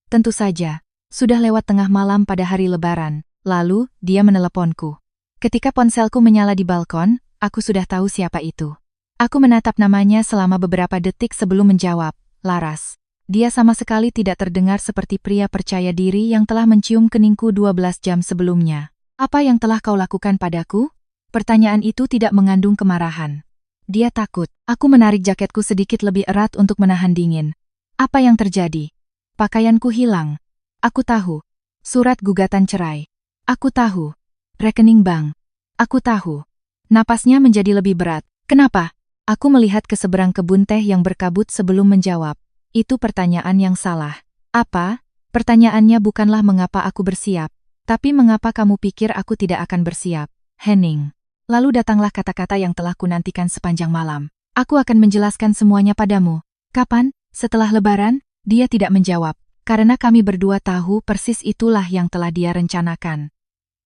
Tentu saja. Sudah lewat tengah malam pada hari Lebaran. Lalu, dia meneleponku. Ketika ponselku menyala di balkon, aku sudah tahu siapa itu. Aku menatap namanya selama beberapa detik sebelum menjawab. Laras. Dia sama sekali tidak terdengar seperti pria percaya diri yang telah mencium keningku 12 jam sebelumnya. Apa yang telah kau lakukan padaku? Pertanyaan itu tidak mengandung kemarahan. Dia takut. Aku menarik jaketku sedikit lebih erat untuk menahan dingin. Apa yang terjadi? Pakaianku hilang. Aku tahu. Surat gugatan cerai. Aku tahu. Rekening bank. Aku tahu. Napasnya menjadi lebih berat. Kenapa? Aku melihat ke seberang kebun teh yang berkabut sebelum menjawab. Itu pertanyaan yang salah. Apa? Pertanyaannya bukanlah mengapa aku bersiap, tapi mengapa kamu pikir aku tidak akan bersiap, Henning? Lalu datanglah kata-kata yang telah kunantikan sepanjang malam. Aku akan menjelaskan semuanya padamu. Kapan? Setelah Lebaran? Dia tidak menjawab, karena kami berdua tahu persis itulah yang telah dia rencanakan.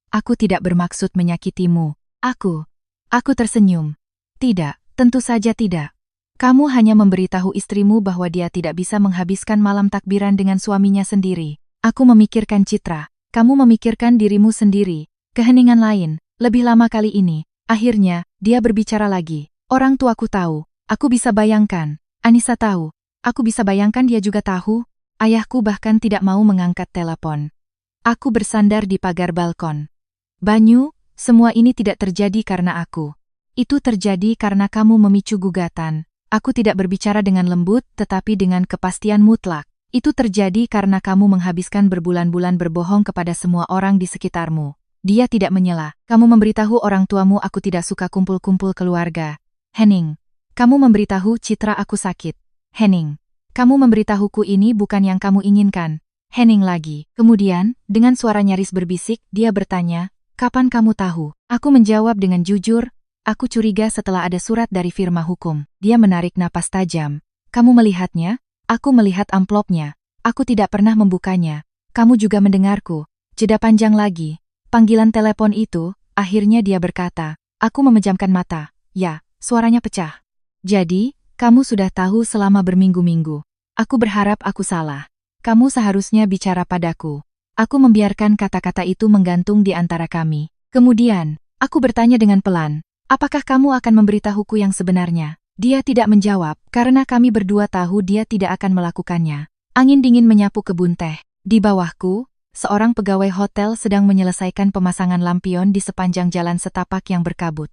Aku tidak bermaksud menyakitimu. Aku tersenyum. Tidak, tentu saja tidak. Kamu hanya memberitahu istrimu bahwa dia tidak bisa menghabiskan malam takbiran dengan suaminya sendiri. Aku memikirkan Citra. Kamu memikirkan dirimu sendiri. Keheningan lain. Lebih lama kali ini. Akhirnya, dia berbicara lagi. Orang tuaku tahu. Aku bisa bayangkan. Anissa tahu. Aku bisa bayangkan dia juga tahu. Ayahku bahkan tidak mau mengangkat telepon. Aku bersandar di pagar balkon. Banyu, semua ini tidak terjadi karena aku. Itu terjadi karena kamu memicu gugatan. Aku tidak berbicara dengan lembut, tetapi dengan kepastian mutlak. Itu terjadi karena kamu menghabiskan berbulan-bulan berbohong kepada semua orang di sekitarmu. Dia tidak menyela. Kamu memberitahu orang tuamu aku tidak suka kumpul-kumpul keluarga. Henning. Kamu memberitahu Citra aku sakit. Henning. Kamu memberitahuku ini bukan yang kamu inginkan. Henning lagi. Kemudian, dengan suara nyaris berbisik, dia bertanya, kapan kamu tahu? Aku menjawab dengan jujur. Aku curiga setelah ada surat dari firma hukum. Dia menarik napas tajam. Kamu melihatnya? Aku melihat amplopnya. Aku tidak pernah membukanya. Kamu juga mendengarku. Jeda panjang lagi. Panggilan telepon itu, akhirnya dia berkata. Aku memejamkan mata. Ya, suaranya pecah. Jadi, kamu sudah tahu selama berminggu-minggu. Aku berharap aku salah. Kamu seharusnya bicara padaku. Aku membiarkan kata-kata itu menggantung di antara kami. Kemudian, aku bertanya dengan pelan. Apakah kamu akan memberitahuku yang sebenarnya? Dia tidak menjawab, karena kami berdua tahu dia tidak akan melakukannya. Angin dingin menyapu kebun teh. Di bawahku, seorang pegawai hotel sedang menyelesaikan pemasangan lampion di sepanjang jalan setapak yang berkabut.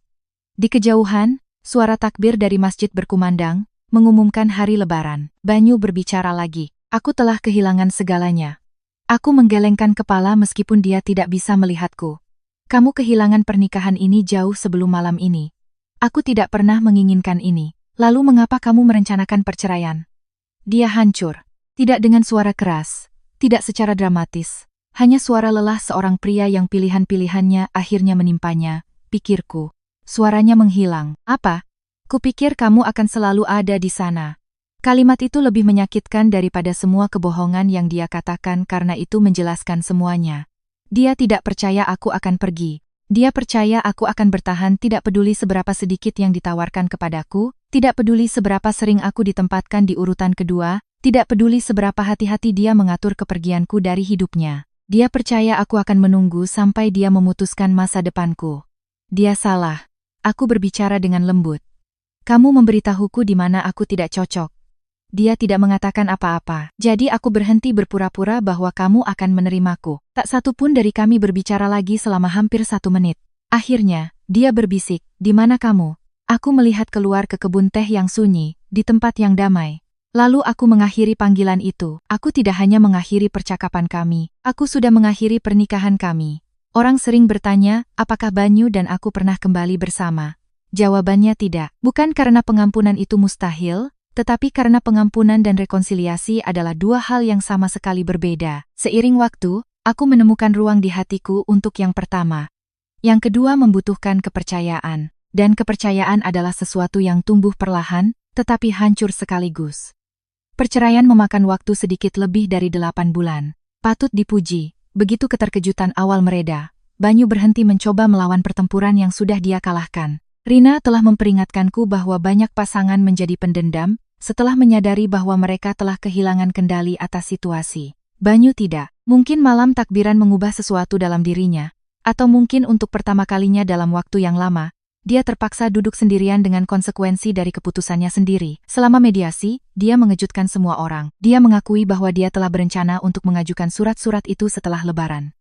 Di kejauhan, suara takbir dari masjid berkumandang, mengumumkan hari Lebaran. Banyu berbicara lagi. Aku telah kehilangan segalanya. Aku menggelengkan kepala meskipun dia tidak bisa melihatku. Kamu kehilangan pernikahan ini jauh sebelum malam ini. Aku tidak pernah menginginkan ini. Lalu mengapa kamu merencanakan perceraian? Dia hancur. Tidak dengan suara keras. Tidak secara dramatis. Hanya suara lelah seorang pria yang pilihan-pilihannya akhirnya menimpanya, pikirku. Suaranya menghilang. Apa? Kupikir kamu akan selalu ada di sana. Kalimat itu lebih menyakitkan daripada semua kebohongan yang dia katakan karena itu menjelaskan semuanya. Dia tidak percaya aku akan pergi. Dia percaya aku akan bertahan tidak peduli seberapa sedikit yang ditawarkan kepadaku, tidak peduli seberapa sering aku ditempatkan di urutan kedua, tidak peduli seberapa hati-hati dia mengatur kepergianku dari hidupnya. Dia percaya aku akan menunggu sampai dia memutuskan masa depanku. Dia salah. Aku berbicara dengan lembut. Kamu memberitahuku di mana aku tidak cocok. Dia tidak mengatakan apa-apa, jadi aku berhenti berpura-pura bahwa kamu akan menerimaku. Tak satu pun dari kami berbicara lagi selama hampir 1 menit. Akhirnya, dia berbisik, "Di mana kamu?" Aku melihat keluar ke kebun teh yang sunyi, di tempat yang damai. Lalu aku mengakhiri panggilan itu. Aku tidak hanya mengakhiri percakapan kami, aku sudah mengakhiri pernikahan kami. Orang sering bertanya, apakah Banyu dan aku pernah kembali bersama? Jawabannya tidak, bukan karena pengampunan itu mustahil, tetapi karena pengampunan dan rekonsiliasi adalah 2 hal yang sama sekali berbeda. Seiring waktu, aku menemukan ruang di hatiku untuk yang pertama. Yang kedua membutuhkan kepercayaan. Dan kepercayaan adalah sesuatu yang tumbuh perlahan, tetapi hancur sekaligus. Perceraian memakan waktu sedikit lebih dari 8 bulan. Patut dipuji, begitu keterkejutan awal mereda, Banyu berhenti mencoba melawan pertempuran yang sudah dia kalahkan. Rina telah memperingatkanku bahwa banyak pasangan menjadi pendendam, setelah menyadari bahwa mereka telah kehilangan kendali atas situasi. Banyu tidak. Mungkin malam takbiran mengubah sesuatu dalam dirinya, atau mungkin untuk pertama kalinya dalam waktu yang lama, dia terpaksa duduk sendirian dengan konsekuensi dari keputusannya sendiri. Selama mediasi, dia mengejutkan semua orang. Dia mengakui bahwa dia telah berencana untuk mengajukan surat-surat itu setelah Lebaran.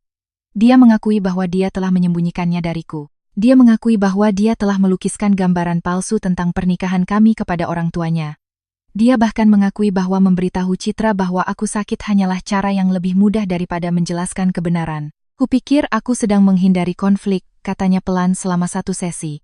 Dia mengakui bahwa dia telah menyembunyikannya dariku. Dia mengakui bahwa dia telah melukiskan gambaran palsu tentang pernikahan kami kepada orang tuanya. Dia bahkan mengakui bahwa memberitahu Citra bahwa aku sakit hanyalah cara yang lebih mudah daripada menjelaskan kebenaran. Kupikir aku sedang menghindari konflik, katanya pelan selama 1 sesi.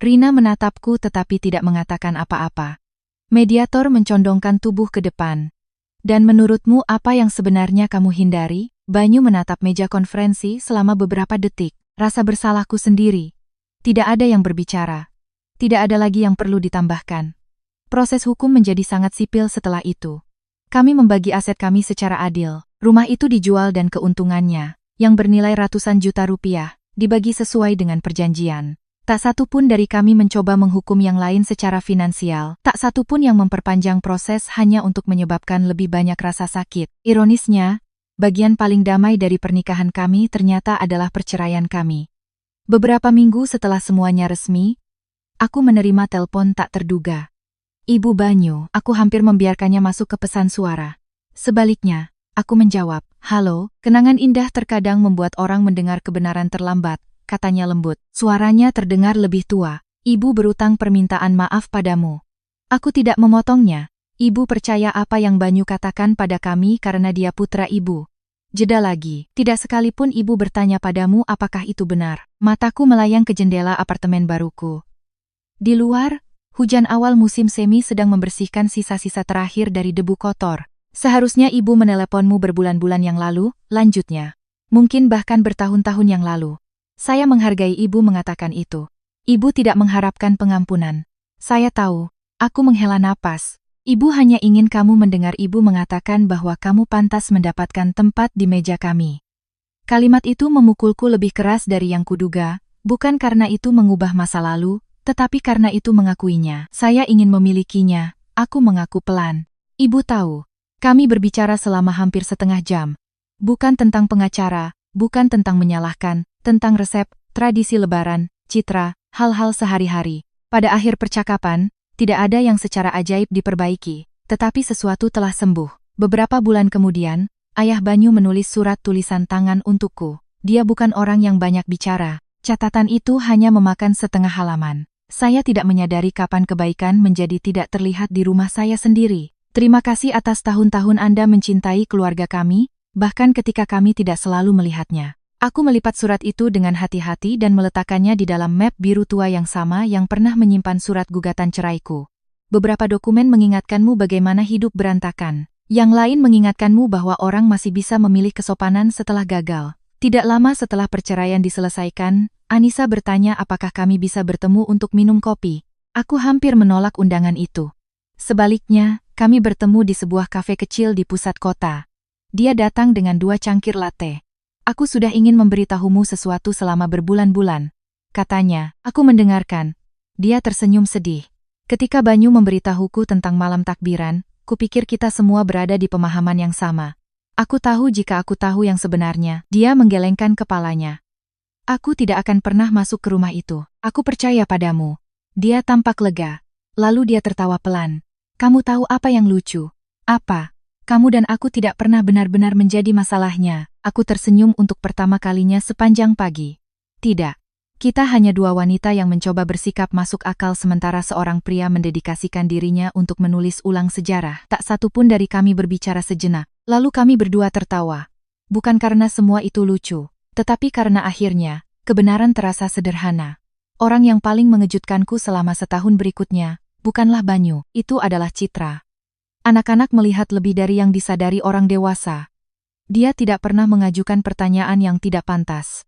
Rina menatapku tetapi tidak mengatakan apa-apa. Mediator mencondongkan tubuh ke depan. Dan menurutmu apa yang sebenarnya kamu hindari? Banyu menatap meja konferensi selama beberapa detik. Rasa bersalahku sendiri. Tidak ada yang berbicara. Tidak ada lagi yang perlu ditambahkan. Proses hukum menjadi sangat sipil setelah itu. Kami membagi aset kami secara adil. Rumah itu dijual dan keuntungannya, yang bernilai ratusan juta rupiah, dibagi sesuai dengan perjanjian. Tak satu pun dari kami mencoba menghukum yang lain secara finansial. Tak satu pun yang memperpanjang proses hanya untuk menyebabkan lebih banyak rasa sakit. Ironisnya, bagian paling damai dari pernikahan kami ternyata adalah perceraian kami. Beberapa minggu setelah semuanya resmi, aku menerima telepon tak terduga. Ibu Banyu, aku hampir membiarkannya masuk ke pesan suara. Sebaliknya, aku menjawab, "Halo, kenangan indah terkadang membuat orang mendengar kebenaran terlambat," katanya lembut. Suaranya terdengar lebih tua. "Ibu berutang permintaan maaf padamu." Aku tidak memotongnya. Ibu percaya apa yang Banyu katakan pada kami karena dia putra ibu. Jeda lagi, tidak sekalipun ibu bertanya padamu apakah itu benar. Mataku melayang ke jendela apartemen baruku. Di luar, hujan awal musim semi sedang membersihkan sisa-sisa terakhir dari debu kotor. Seharusnya ibu meneleponmu berbulan-bulan yang lalu, lanjutnya. Mungkin bahkan bertahun-tahun yang lalu. Saya menghargai ibu mengatakan itu. Ibu tidak mengharapkan pengampunan. Saya tahu, aku menghela napas. Ibu hanya ingin kamu mendengar ibu mengatakan bahwa kamu pantas mendapatkan tempat di meja kami. Kalimat itu memukulku lebih keras dari yang kuduga, bukan karena itu mengubah masa lalu, tetapi karena itu mengakuinya. Saya ingin memilikinya, aku mengaku pelan. Ibu tahu, kami berbicara selama hampir setengah jam. Bukan tentang pengacara, bukan tentang menyalahkan, tentang resep, tradisi Lebaran, Citra, hal-hal sehari-hari. Pada akhir percakapan, tidak ada yang secara ajaib diperbaiki, tetapi sesuatu telah sembuh. Beberapa bulan kemudian, Ayah Banyu menulis surat tulisan tangan untukku. Dia bukan orang yang banyak bicara. Catatan itu hanya memakan setengah halaman. Saya tidak menyadari kapan kebaikan menjadi tidak terlihat di rumah saya sendiri. Terima kasih atas tahun-tahun Anda mencintai keluarga kami, bahkan ketika kami tidak selalu melihatnya. Aku melipat surat itu dengan hati-hati dan meletakkannya di dalam map biru tua yang sama yang pernah menyimpan surat gugatan ceraiku. Beberapa dokumen mengingatkanmu bagaimana hidup berantakan, Yang lain mengingatkanmu bahwa orang masih bisa memilih kesopanan setelah gagal. Tidak lama setelah perceraian diselesaikan, Anissa bertanya apakah kami bisa bertemu untuk minum kopi. Aku hampir menolak undangan itu. Sebaliknya, kami bertemu di sebuah kafe kecil di pusat kota. Dia datang dengan 2 cangkir latte. Aku sudah ingin memberitahumu sesuatu selama berbulan-bulan, katanya. Aku mendengarkan. Dia tersenyum sedih. Ketika Banyu memberitahuku tentang malam takbiran, kupikir kita semua berada di pemahaman yang sama. Aku tahu jika aku tahu yang sebenarnya. Dia menggelengkan kepalanya. Aku tidak akan pernah masuk ke rumah itu. Aku percaya padamu. Dia tampak lega. Lalu dia tertawa pelan. Kamu tahu apa yang lucu? Apa? Kamu dan aku tidak pernah benar-benar menjadi masalahnya. Aku tersenyum untuk pertama kalinya sepanjang pagi. Tidak. Kita hanya 2 wanita yang mencoba bersikap masuk akal sementara seorang pria mendedikasikan dirinya untuk menulis ulang sejarah. Tak satu pun dari kami berbicara sejenak. Lalu kami berdua tertawa. Bukan karena semua itu lucu, tetapi karena akhirnya, kebenaran terasa sederhana. Orang yang paling mengejutkanku selama setahun berikutnya, bukanlah Banyu, itu adalah Citra. Anak-anak melihat lebih dari yang disadari orang dewasa. Dia tidak pernah mengajukan pertanyaan yang tidak pantas.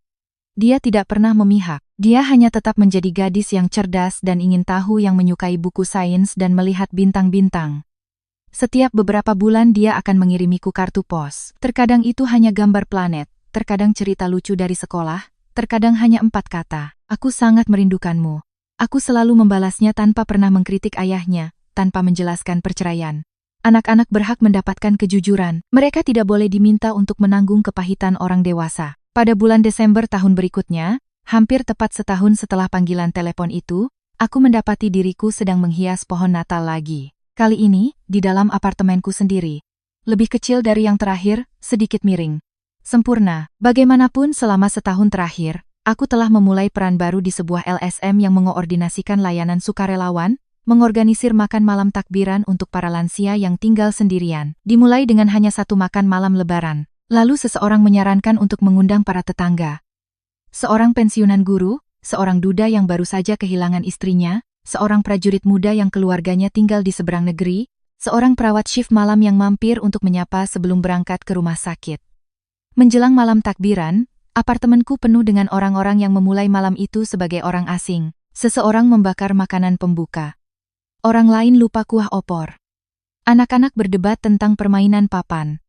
Dia tidak pernah memihak. Dia hanya tetap menjadi gadis yang cerdas dan ingin tahu, yang menyukai buku sains dan melihat bintang-bintang. Setiap beberapa bulan dia akan mengirimiku kartu pos. Terkadang itu hanya gambar planet, terkadang cerita lucu dari sekolah, terkadang hanya 4 kata. Aku sangat merindukanmu. Aku selalu membalasnya tanpa pernah mengkritik ayahnya, tanpa menjelaskan perceraian. Anak-anak berhak mendapatkan kejujuran. Mereka tidak boleh diminta untuk menanggung kepahitan orang dewasa. Pada bulan Desember tahun berikutnya, hampir tepat setahun setelah panggilan telepon itu, aku mendapati diriku sedang menghias pohon Natal lagi. Kali ini, di dalam apartemenku sendiri. Lebih kecil dari yang terakhir, sedikit miring. Sempurna. Bagaimanapun selama setahun terakhir, aku telah memulai peran baru di sebuah LSM yang mengoordinasikan layanan sukarelawan, mengorganisir makan malam takbiran untuk para lansia yang tinggal sendirian. Dimulai dengan hanya 1 makan malam lebaran. Lalu seseorang menyarankan untuk mengundang para tetangga. Seorang pensiunan guru, seorang duda yang baru saja kehilangan istrinya, seorang prajurit muda yang keluarganya tinggal di seberang negeri, seorang perawat shift malam yang mampir untuk menyapa sebelum berangkat ke rumah sakit. Menjelang malam takbiran, apartemenku penuh dengan orang-orang yang memulai malam itu sebagai orang asing. Seseorang membakar makanan pembuka. Orang lain lupa kuah opor. Anak-anak berdebat tentang permainan papan.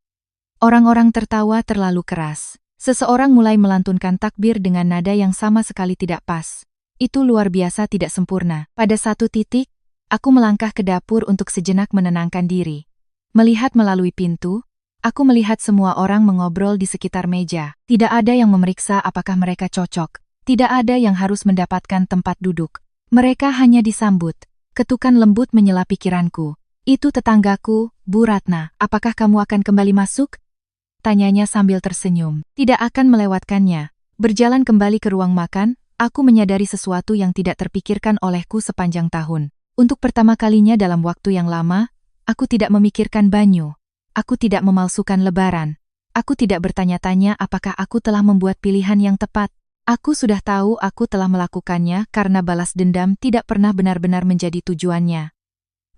Orang-orang tertawa terlalu keras. Seseorang mulai melantunkan takbir dengan nada yang sama sekali tidak pas. Itu luar biasa tidak sempurna. Pada satu titik, aku melangkah ke dapur untuk sejenak menenangkan diri. Melihat melalui pintu, aku melihat semua orang mengobrol di sekitar meja. Tidak ada yang memeriksa apakah mereka cocok. Tidak ada yang harus mendapatkan tempat duduk. Mereka hanya disambut. Ketukan lembut menyela pikiranku. Itu tetanggaku, Bu Ratna. Apakah kamu akan kembali masuk? Tanyanya sambil tersenyum. Tidak akan melewatkannya. Berjalan kembali ke ruang makan, aku menyadari sesuatu yang tidak terpikirkan olehku sepanjang tahun. Untuk pertama kalinya dalam waktu yang lama, aku tidak memikirkan Banyu. Aku tidak memalsukan lebaran. Aku tidak bertanya-tanya apakah aku telah membuat pilihan yang tepat. Aku sudah tahu aku telah melakukannya karena balas dendam tidak pernah benar-benar menjadi tujuannya.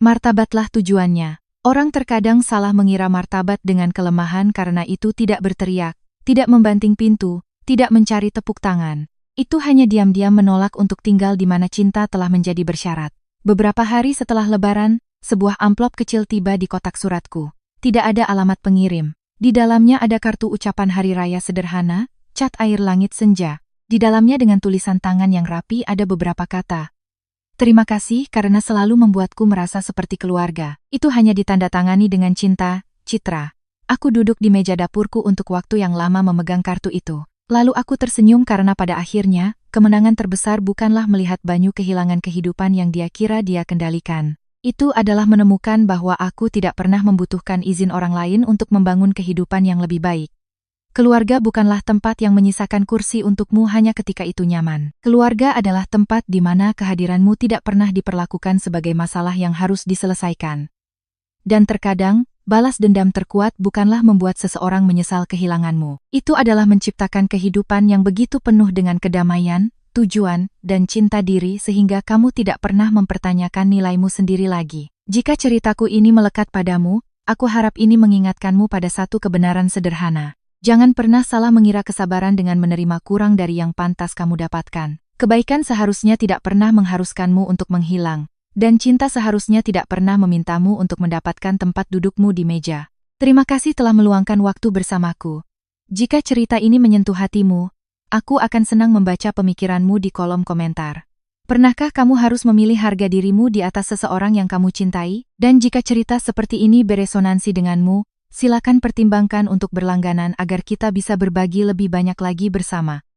Martabatlah tujuannya. Orang terkadang salah mengira martabat dengan kelemahan karena itu tidak berteriak, tidak membanting pintu, tidak mencari tepuk tangan. Itu hanya diam-diam menolak untuk tinggal di mana cinta telah menjadi bersyarat. Beberapa hari setelah lebaran, sebuah amplop kecil tiba di kotak suratku. Tidak ada alamat pengirim. Di dalamnya ada kartu ucapan hari raya sederhana, cat air langit senja. Di dalamnya dengan tulisan tangan yang rapi ada beberapa kata. Terima kasih karena selalu membuatku merasa seperti keluarga. Itu hanya ditandatangani dengan cinta, Citra. Aku duduk di meja dapurku untuk waktu yang lama memegang kartu itu. Lalu aku tersenyum karena pada akhirnya, kemenangan terbesar bukanlah melihat Banyu kehilangan kehidupan yang dia kira dia kendalikan. Itu adalah menemukan bahwa aku tidak pernah membutuhkan izin orang lain untuk membangun kehidupan yang lebih baik. Keluarga bukanlah tempat yang menyisakan kursi untukmu hanya ketika itu nyaman. Keluarga adalah tempat di mana kehadiranmu tidak pernah diperlakukan sebagai masalah yang harus diselesaikan. Dan terkadang, balas dendam terkuat bukanlah membuat seseorang menyesal kehilanganmu. Itu adalah menciptakan kehidupan yang begitu penuh dengan kedamaian, tujuan, dan cinta diri sehingga kamu tidak pernah mempertanyakan nilaimu sendiri lagi. Jika ceritaku ini melekat padamu, Aku harap ini mengingatkanmu pada satu kebenaran sederhana. Jangan pernah salah mengira kesabaran dengan menerima kurang dari yang pantas kamu dapatkan. Kebaikan seharusnya tidak pernah mengharuskanmu untuk menghilang. Dan cinta seharusnya tidak pernah memintamu untuk mendapatkan tempat dudukmu di meja. Terima kasih telah meluangkan waktu bersamaku. Jika cerita ini menyentuh hatimu, aku akan senang membaca pemikiranmu di kolom komentar. Pernahkah kamu harus memilih harga dirimu di atas seseorang yang kamu cintai? Dan jika cerita seperti ini beresonansi denganmu, silakan pertimbangkan untuk berlangganan agar kita bisa berbagi lebih banyak lagi bersama.